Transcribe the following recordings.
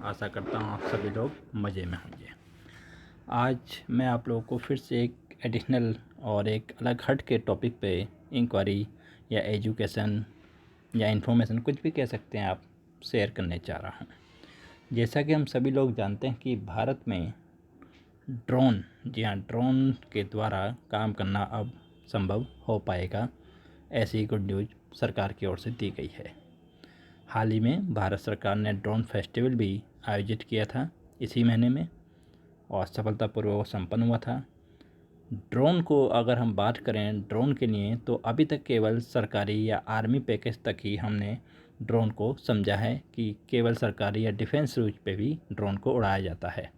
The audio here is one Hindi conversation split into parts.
आशा करता हूँ आप सभी लोग मज़े में होंगे। आज मैं आप लोगों को फिर से एक एडिशनल और एक अलग हट के टॉपिक पे इंक्वायरी या एजुकेशन या इन्फॉर्मेशन कुछ भी कह सकते हैं आप शेयर करने चाह रहा हूँ। जैसा कि हम सभी लोग जानते हैं कि भारत में ड्रोन, जी हाँ, ड्रोन के द्वारा काम करना अब संभव हो पाएगा, ऐसी गुड न्यूज़ सरकार की ओर से दी गई है। हाल ही में भारत सरकार ने ड्रोन फेस्टिवल भी आयोजित किया था इसी महीने में और सफलतापूर्वक संपन्न हुआ था। ड्रोन को अगर हम बात करें ड्रोन के लिए, तो अभी तक केवल सरकारी या आर्मी पैकेज तक ही हमने ड्रोन को समझा है कि केवल सरकारी या डिफेंस यूज पे भी ड्रोन को उड़ाया जाता है।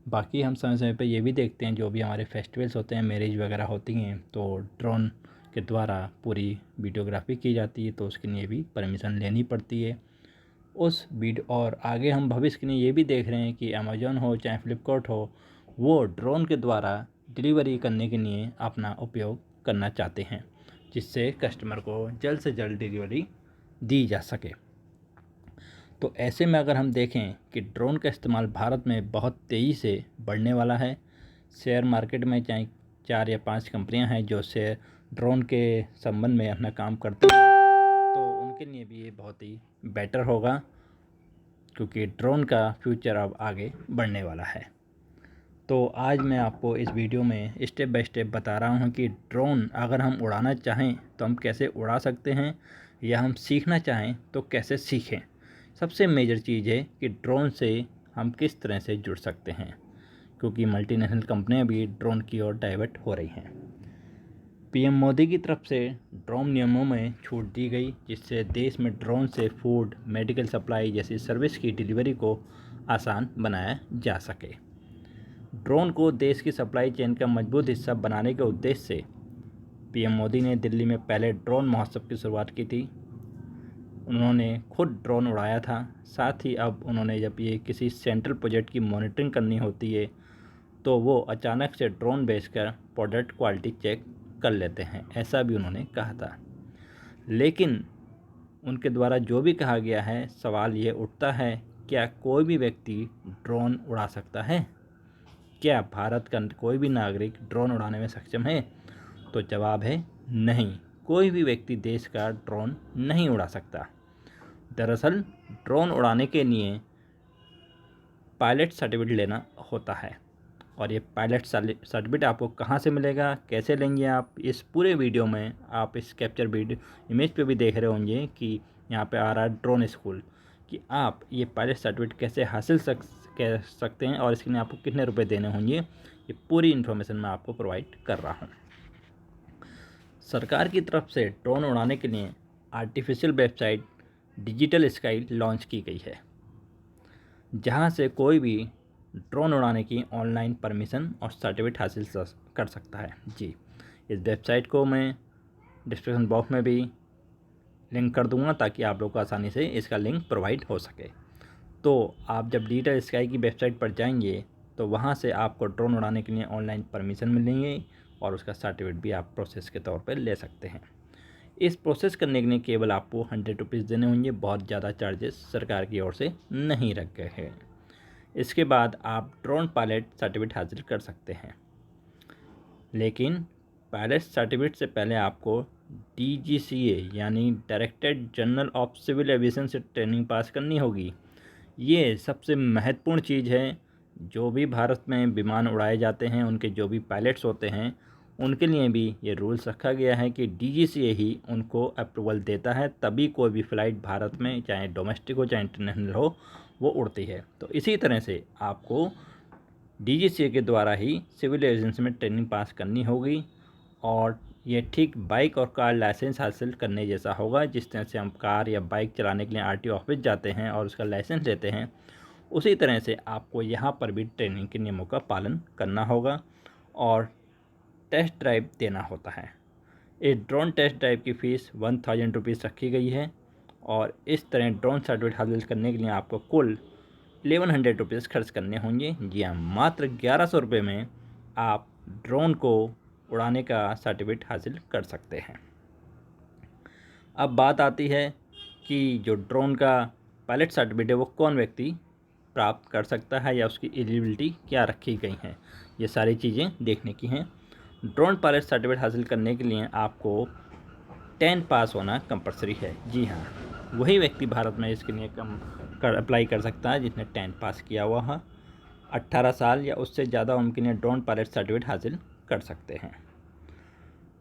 बाकी हम समय समय पे ये भी देखते हैं, जो भी हमारे फेस्टिवल्स होते हैं, मैरिज वगैरह होती हैं, तो ड्रोन के द्वारा पूरी वीडियोग्राफी की जाती है, तो उसके लिए भी परमिशन लेनी पड़ती है उस वीडियो। और आगे हम भविष्य के लिए ये भी देख रहे हैं कि अमेज़ॉन हो चाहे फ्लिपकार्ट हो, वो ड्रोन के द्वारा डिलीवरी करने के लिए अपना उपयोग करना चाहते हैं, जिससे कस्टमर को जल्द से जल्द डिलीवरी दी जा सके। तो ऐसे में अगर हम देखें कि ड्रोन का इस्तेमाल भारत में बहुत तेज़ी से बढ़ने वाला है। शेयर मार्केट में चाहे 4 या 5 कंपनियां हैं जो शेयर ड्रोन के संबंध में अपना काम करती हैं, तो उनके लिए भी ये बहुत ही बेटर होगा, क्योंकि ड्रोन का फ्यूचर अब आगे बढ़ने वाला है। तो आज मैं आपको इस वीडियो में स्टेप बाय स्टेप बता रहा हूँ कि ड्रोन अगर हम उड़ाना चाहें तो हम कैसे उड़ा सकते हैं, या हम सीखना चाहें तो कैसे सीखें। सबसे मेजर चीज़ है कि ड्रोन से हम किस तरह से जुड़ सकते हैं, क्योंकि मल्टीनेशनल कंपनियां भी ड्रोन की ओर डाइवर्ट हो रही हैं। पीएम मोदी की तरफ से ड्रोन नियमों में छूट दी गई, जिससे देश में ड्रोन से फूड, मेडिकल सप्लाई जैसी सर्विस की डिलीवरी को आसान बनाया जा सके। ड्रोन को देश की सप्लाई चेन का मजबूत हिस्सा बनाने के उद्देश्य से पीएम मोदी ने दिल्ली में पहले ड्रोन महोत्सव की शुरुआत की थी। उन्होंने खुद ड्रोन उड़ाया था। साथ ही अब उन्होंने जब ये किसी सेंट्रल प्रोजेक्ट की मॉनिटरिंग करनी होती है, तो वो अचानक से ड्रोन भेजकर प्रोडक्ट क्वालिटी चेक कर लेते हैं, ऐसा भी उन्होंने कहा था। लेकिन उनके द्वारा जो भी कहा गया है, सवाल ये उठता है, क्या कोई भी व्यक्ति ड्रोन उड़ा सकता है? क्या भारत का कोई भी नागरिक ड्रोन उड़ाने में सक्षम है? तो जवाब है नहीं, कोई भी व्यक्ति देश का ड्रोन नहीं उड़ा सकता। दरअसल ड्रोन उड़ाने के लिए पायलट सर्टिफिकेट लेना होता है, और ये पायलट सर्टिफिकेट आपको कहाँ से मिलेगा, कैसे लेंगे आप, इस पूरे वीडियो में आप इस कैप्चर वीडियो इमेज पे भी देख रहे होंगे कि यहाँ पे आ रहा है ड्रोन स्कूल, कि आप ये पायलट सर्टिफिकेट कैसे हासिल कर सकते हैं और इसके लिए आपको कितने रुपए देने होंगे, ये पूरी इन्फॉर्मेशन मैं आपको प्रोवाइड कर रहा हूँ। सरकार की तरफ से ड्रोन उड़ाने के लिए artificial website digital sky launch की गई है, जहां से कोई भी ड्रोन उड़ाने की ऑनलाइन परमिशन और सर्टिफिकेट हासिल कर सकता है। जी, इस वेबसाइट को मैं डिस्क्रिप्शन बॉक्स में भी लिंक कर दूंगा, ताकि आप लोग को आसानी से इसका लिंक प्रोवाइड हो सके। तो आप जब डिजिटल स्काई की वेबसाइट पर जाएंगे, तो वहां से आपको ड्रोन उड़ाने के लिए ऑनलाइन परमिशन मिलेंगे और उसका सर्टिफिकेट भी आप प्रोसेस के तौर पर ले सकते हैं। इस प्रोसेस करने के लिए केवल आपको 100 रुपीज़ देने होंगे, बहुत ज़्यादा चार्जेस सरकार की ओर से नहीं रखे गए हैं। इसके बाद आप ड्रोन पायलट सर्टिफिकेट हासिल कर सकते हैं। लेकिन पायलट सर्टिफिकेट से पहले आपको DGCA यानी directorate general of civil aviation से ट्रेनिंग पास करनी होगी। ये सबसे महत्वपूर्ण चीज़ है। जो भी भारत में विमान उड़ाए जाते हैं, उनके जो भी पायलट्स होते हैं, उनके लिए भी ये रूल्स रखा गया है कि DGCA ही उनको अप्रूवल देता है, तभी कोई भी फ़्लाइट भारत में, चाहे डोमेस्टिक हो चाहे इंटरनेशनल हो, वो उड़ती है। तो इसी तरह से आपको DGCA के द्वारा ही सिविल एविएशन में ट्रेनिंग पास करनी होगी, और ये ठीक बाइक और कार लाइसेंस हासिल करने जैसा होगा। जिस तरह से हम कार या बाइक चलाने के लिए RTO ऑफिस जाते हैं और उसका लाइसेंस लेते हैं, उसी तरह से आपको यहाँ पर भी ट्रेनिंग के नियमों का पालन करना होगा और टेस्ट ड्राइव देना होता है। इस ड्रोन टेस्ट ड्राइव की फ़ीस 1000 रुपीज़ रखी गई है, और इस तरह ड्रोन सर्टिफिकेट हासिल करने के लिए आपको कुल 1100 रुपीज़ खर्च करने होंगे। जी हाँ, मात्र 1100 रुपये में आप ड्रोन को उड़ाने का सर्टिफिकेट हासिल कर सकते हैं। अब बात आती है कि जो ड्रोन का पायलट सर्टिफिकेट है, वो कौन व्यक्ति प्राप्त कर सकता है या उसकी एलिजिबिलिटी क्या रखी गई हैं, ये सारी चीज़ें देखने की हैं। ड्रोन पायलट सर्टिफिकेट हासिल करने के लिए आपको 10 पास होना कंपलसरी है। जी हाँ, वही व्यक्ति भारत में इसके लिए अप्लाई कर सकता है जिसने 10 पास किया हुआ है। 18 साल या उससे ज़्यादा उम्र के लिए ड्रोन पायलट सर्टिफिकेट हासिल कर सकते हैं।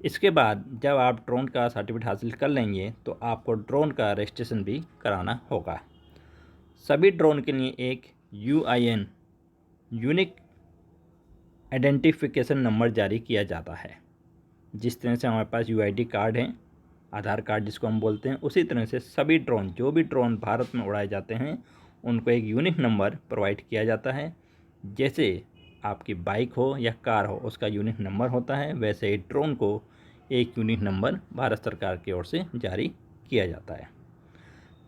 इसके बाद जब आप ड्रोन का सर्टिफिकेट हासिल कर लेंगे तो आपको ड्रोन का रजिस्ट्रेशन भी कराना होगा। सभी ड्रोन के लिए एक UIN यूनिक आइडेंटिफिकेशन नंबर जारी किया जाता है। जिस तरह से हमारे पास UID कार्ड है, आधार कार्ड जिसको हम बोलते हैं, उसी तरह से सभी ड्रोन, जो भी ड्रोन भारत में उड़ाए जाते हैं, उनको एक यूनिक नंबर प्रोवाइड किया जाता है। जैसे आपकी बाइक हो या कार हो, उसका यूनिक नंबर होता है, वैसे ही ड्रोन को एक यूनिक नंबर भारत सरकार की ओर से जारी किया जाता है।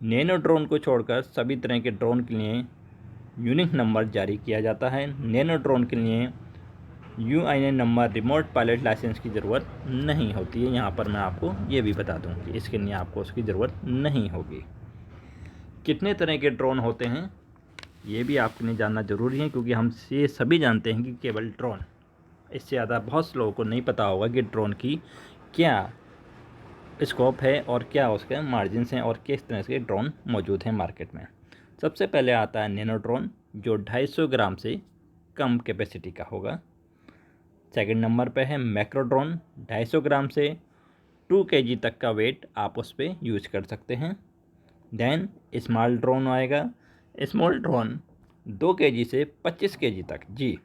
नैनो ड्रोन को छोड़कर सभी तरह के ड्रोन के लिए यूनिक नंबर जारी किया जाता है। नैनो ड्रोन के लिए UIN number remote pilot licence की ज़रूरत नहीं होती है। यहाँ पर मैं आपको ये भी बता दूँ कि इसके लिए आपको उसकी ज़रूरत नहीं होगी। कितने तरह के ड्रोन होते हैं ये भी आपके लिए जानना ज़रूरी है, क्योंकि हम ये सभी जानते हैं कि केवल ड्रोन, इससे ज़्यादा बहुत से लोगों को नहीं पता होगा कि ड्रोन की क्या स्कोप है और क्या उसके मार्जिन्स हैं और किस तरह के ड्रोन मौजूद हैं मार्केट में। सबसे पहले आता है नैनो ड्रोन, जो 250 ग्राम से कम कैपेसिटी का होगा। सेकंड नंबर पे है मैक्रो ड्रोन, 250 ग्राम से 2 kg तक का वेट आप उस पर यूज कर सकते हैं। देन स्मॉल ड्रोन आएगा। स्मॉल ड्रोन 2 kg से 25 kg तक, जी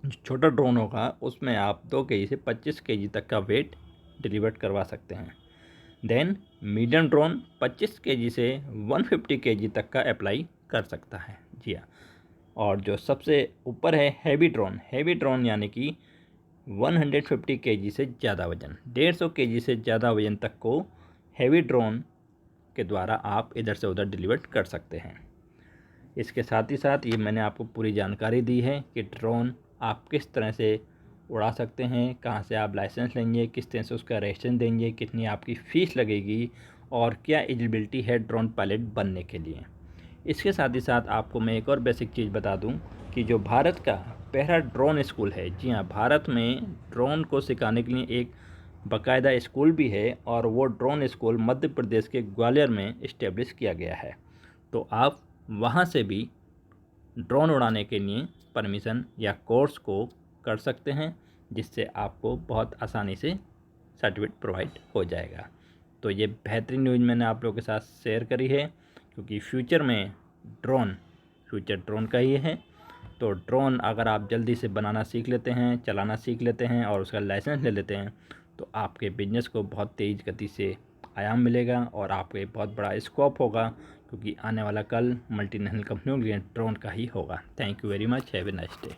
छोटा ड्रोन होगा उसमें आप 2 kg से 25 kg तक का वेट डिलीवर करवा सकते हैं। देन मीडियम ड्रोन 25 kg से 150 kg तक का अप्लाई कर सकता है। जी हाँ, और जो सबसे ऊपर है हैवी ड्रोन यानी कि 150 kg से ज़्यादा वज़न, 150 kg से ज़्यादा वज़न तक को हैवी ड्रोन के द्वारा आप इधर से उधर डिलीवर कर सकते हैं। इसके साथ ही साथ ये मैंने आपको पूरी जानकारी दी है कि ड्रोन आप किस तरह से उड़ा सकते हैं, कहाँ से आप लाइसेंस लेंगे, किस तरह से उसका रजिस्ट्रेशन देंगे, कितनी आपकी फ़ीस लगेगी और क्या एलिजिबिलिटी है ड्रोन पायलट बनने के लिए। इसके साथ ही साथ आपको मैं एक और बेसिक चीज़ बता दूं कि जो भारत का पहला ड्रोन स्कूल है, जी हाँ, भारत में ड्रोन को सिखाने के लिए एक बाकायदा स्कूल भी है और वो ड्रोन स्कूल मध्य प्रदेश के ग्वालियर में इस्टेब्लिश किया गया है। तो आप वहाँ से भी ड्रोन उड़ाने के लिए परमिशन या कोर्स को कर सकते हैं, जिससे आपको बहुत आसानी से सर्टिफिकेट प्रोवाइड हो जाएगा। तो ये बेहतरीन न्यूज़ मैंने आप लोगों के साथ शेयर करी है, क्योंकि फ्यूचर में फ्यूचर ड्रोन का ही है। तो ड्रोन अगर आप जल्दी से बनाना सीख लेते हैं, चलाना सीख लेते हैं और उसका लाइसेंस ले लेते हैं, तो आपके बिजनेस को बहुत तेज़ गति से आयाम मिलेगा और आपके बहुत बड़ा स्कोप होगा, क्योंकि आने वाला कल मल्टीनेशनल कंपनियों के लिए ड्रोन का ही होगा। Thank you very much, have a nice day.